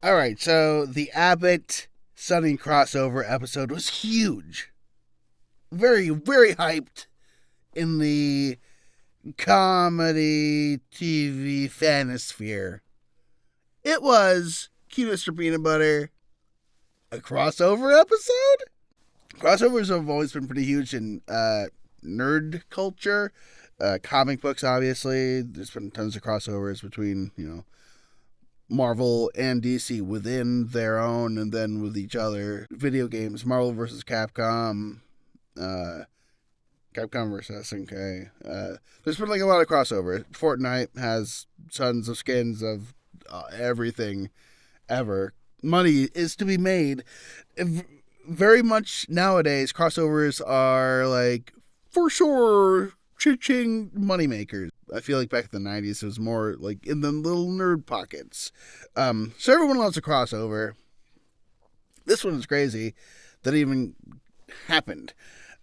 All right, so the Abbott Sunny crossover episode was huge. Very, very hyped in the comedy TV fanosphere. It was Cute Mr. Peanut Butter, a crossover episode? Crossovers have always been pretty huge in nerd culture. Comic books, obviously. There's been tons of crossovers between, Marvel and DC within their own and then with each other. Video games, Marvel versus Capcom, uh, Capcom versus SNK. There's been like a lot of crossover. Fortnite has tons of skins of everything ever. Money is to be made. Very much nowadays, crossovers are like for sure cha-ching moneymakers. I feel like back in the 90s, it was more like in the little nerd pockets. So everyone loves a crossover. This one is crazy that it even happened.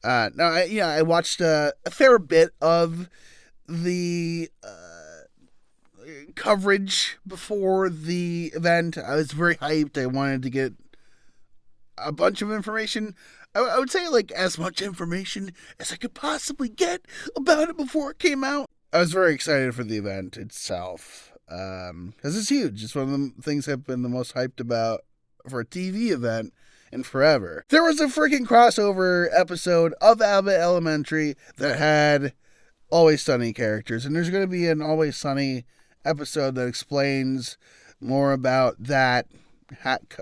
Now, I watched a fair bit of the coverage before the event. I was very hyped. I wanted to get a bunch of information. I would say like as much information as I could possibly get about it before it came out. I was very excited for the event itself because it's huge. It's one of the things I've been the most hyped about for a TV event in forever. There was a freaking crossover episode of Abbott Elementary that had Always Sunny characters, and there's going to be an Always Sunny episode that explains more about that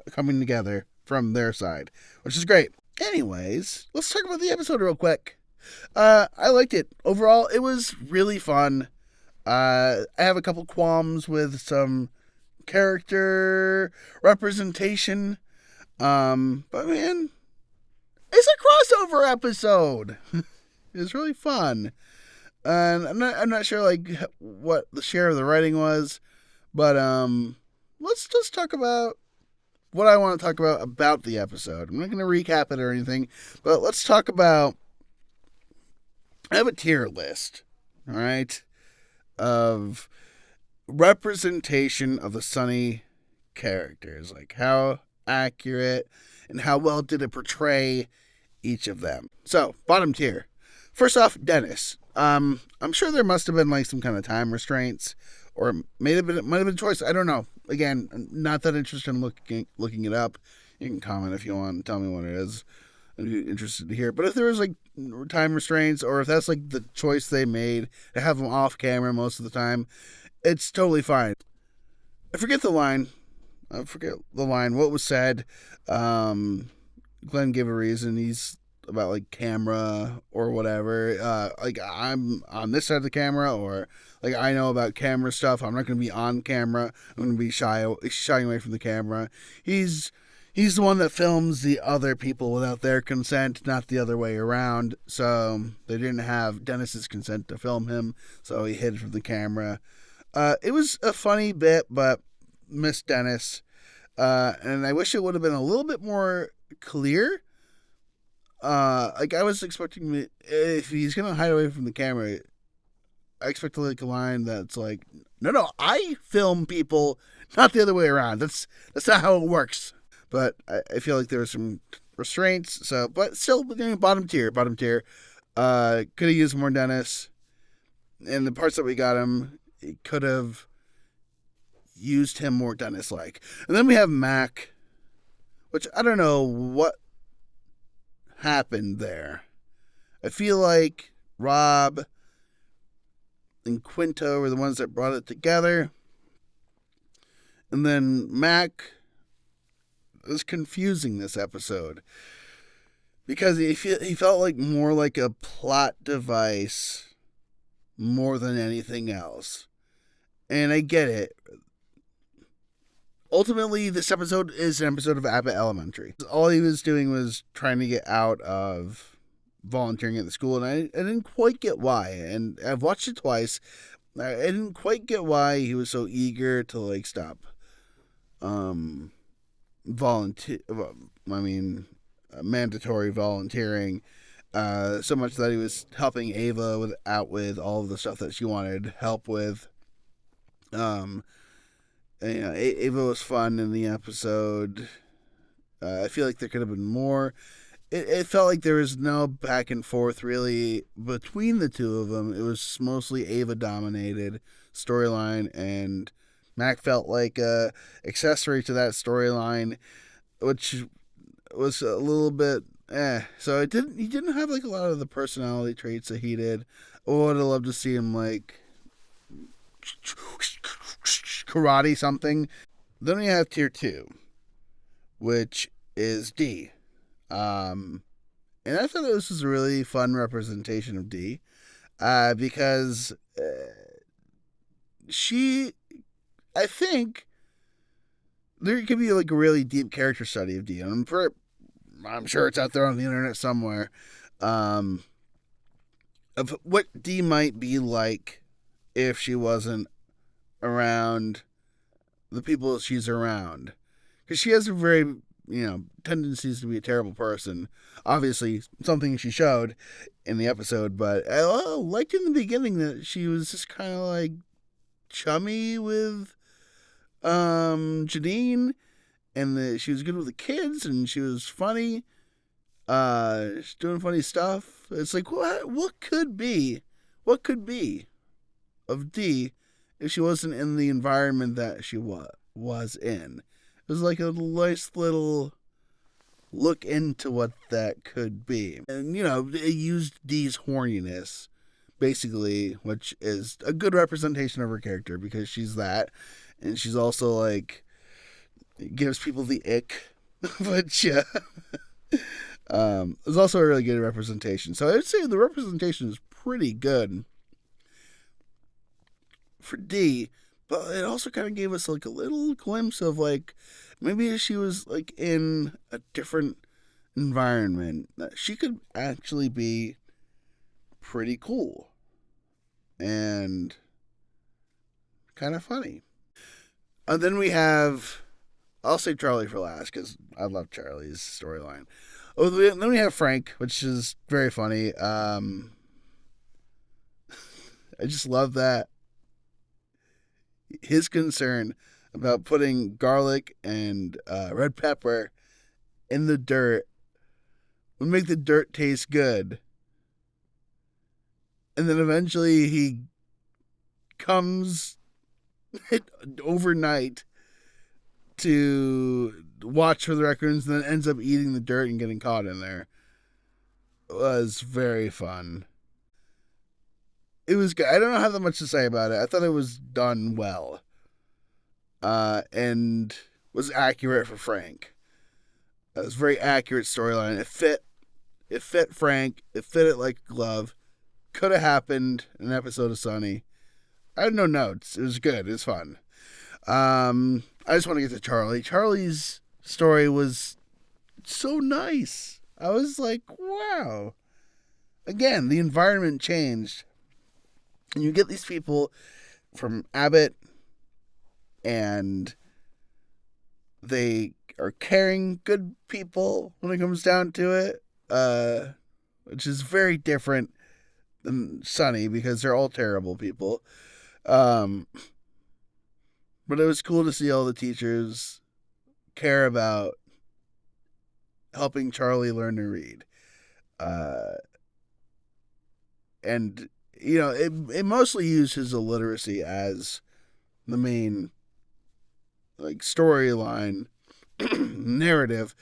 coming together from their side, which is great. Anyways, let's talk about the episode real quick. I liked it. Overall, it was really fun. I have a couple qualms with some character representation. But man, it's a crossover episode. It's really fun. And I'm not sure like what the share of the writing was, but let's just talk about what I want to talk about the episode. I'm not going to recap it or anything, but let's talk about. I have a tier list, all right, of representation of the Sunny characters, like how accurate and how well did it portray each of them. So, bottom tier. First off, Dennis. I'm sure there must have been like some kind of time restraints, or it might have been a choice. I don't know. Again, not that interested in looking it up. You can comment if you want and tell me what it is. I'd be interested to hear. But if there was like time restraints, or if that's like the choice they made to have them off camera most of the time, it's totally fine. I forget the line. What was said. Glenn gave a reason. He's about like camera or whatever. Like I'm on this side of the camera, or like I know about camera stuff. I'm not going to be on camera. I'm going to be shying away from the camera. He's the one that films the other people without their consent, not the other way around. So they didn't have Dennis's consent to film him, so he hid from the camera. It was a funny bit, but miss Dennis. And I wish it would have been a little bit more clear. Like I was expecting, if he's gonna hide away from the camera, I expect like a line that's like, "No, I film people, not the other way around. That's not how it works." But I feel like there were some restraints. So, but still, bottom tier. Could have used more Dennis, and the parts that we got him, it could have used him more Dennis-like. And then we have Mac, which I don't know what happened there. I feel like Rob and Quinto were the ones that brought it together. And then Mac was confusing this episode because he felt like more like a plot device more than anything else. And I get it. Ultimately, this episode is an episode of Abott Elementary. All he was doing was trying to get out of volunteering at the school, and I didn't quite get why. And I've watched it twice. I didn't quite get why he was so eager to like stop mandatory volunteering. So much that he was helping Ava out with all of the stuff that she wanted help with. Ava was fun in the episode. I feel like there could have been more. It felt like there was no back and forth really between the two of them. It was mostly Ava dominated storyline, and Mac felt like a accessory to that storyline, which was a little bit So he didn't have like a lot of the personality traits that he did. I would have loved to see him like karate something. Then we have tier 2, which is D. And I thought this was a really fun representation of D, because I think there could be like a really deep character study of D. And I'm sure it's out there on the internet somewhere, of what D might be like if she wasn't around the people she's around. Because she has a very, tendencies to be a terrible person. Obviously, something she showed in the episode, but I liked in the beginning that she was just kind of like chummy with Janine, and that she was good with the kids, and she was funny. She's doing funny stuff. It's like, what could be of D if she wasn't in the environment that she was in? It was like a nice little look into what that could be. And, it used Dee's horniness, basically, which is a good representation of her character, because she's that. And she's also, like, gives people the ick. Which, is also a really good representation. So I would say the representation is pretty good for D. But it also kind of gave us like a little glimpse of like maybe she was like in a different environment. She could actually be pretty cool and kind of funny. And then we have, I'll say Charlie for last because I love Charlie's storyline. Oh, then we have Frank, which is very funny. I just love that. His concern about putting garlic and red pepper in the dirt would make the dirt taste good. And then eventually he comes overnight to watch for the raccoons and then ends up eating the dirt and getting caught in there. It was very fun. It was good. I don't have that much to say about it. I thought it was done well. And was accurate for Frank. It was a very accurate storyline. It fit Frank. It fit it like a glove. Could have happened in an episode of Sunny. I had no notes. It was good. It was fun. I just want to get to Charlie. Charlie's story was so nice. I was like, wow. Again, the environment changed. And you get these people from Abott, and they are caring, good people when it comes down to it, which is very different than Sunny because they're all terrible people. But it was cool to see all the teachers care about helping Charlie learn to read. And it mostly used his illiteracy as the main like storyline narrative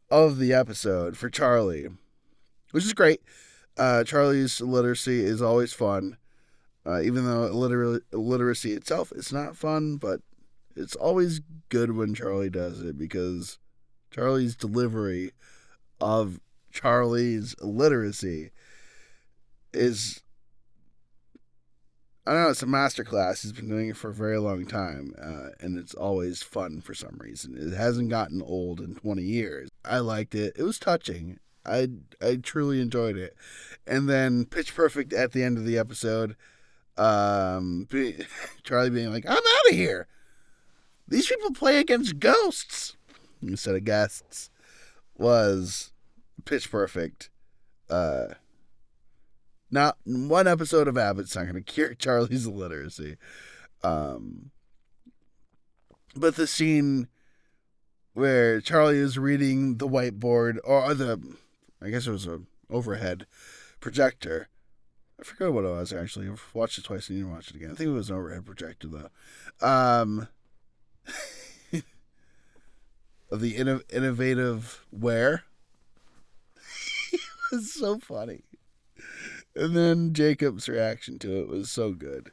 of the episode for Charlie, which is great. Charlie's illiteracy is always fun, even though illiteracy itself is not fun, but it's always good when Charlie does it because Charlie's delivery of Charlie's illiteracy is, I don't know, it's a masterclass. He's been doing it for a very long time, and it's always fun for some reason. It hasn't gotten old in 20 years. I liked it. It was touching. I truly enjoyed it. And then Pitch Perfect at the end of the episode, Charlie being like, I'm out of here. These people play against ghosts instead of guests, was Pitch Perfect. Not one episode of Abbott's not going to cure Charlie's illiteracy. But the scene where Charlie is reading the whiteboard, or I guess it was a overhead projector. I forgot what it was actually. I've watched it twice and you didn't watch it again. I think it was an overhead projector though. Of the innovative wear. It's so funny. And then Jacob's reaction to it was so good.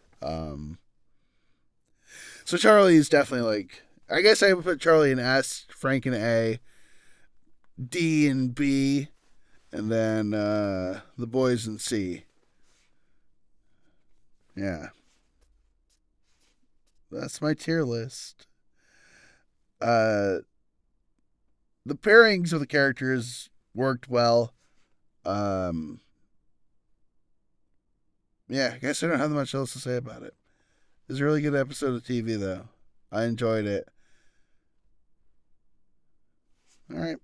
So Charlie is definitely like, I guess I would put Charlie in S, Frank in A, D in B, and then the boys in C. Yeah, that's my tier list. Uh, the pairings of the characters worked well. Um, yeah, I guess I don't have much else to say about it. It was a really good episode of TV, though. I enjoyed it. All right.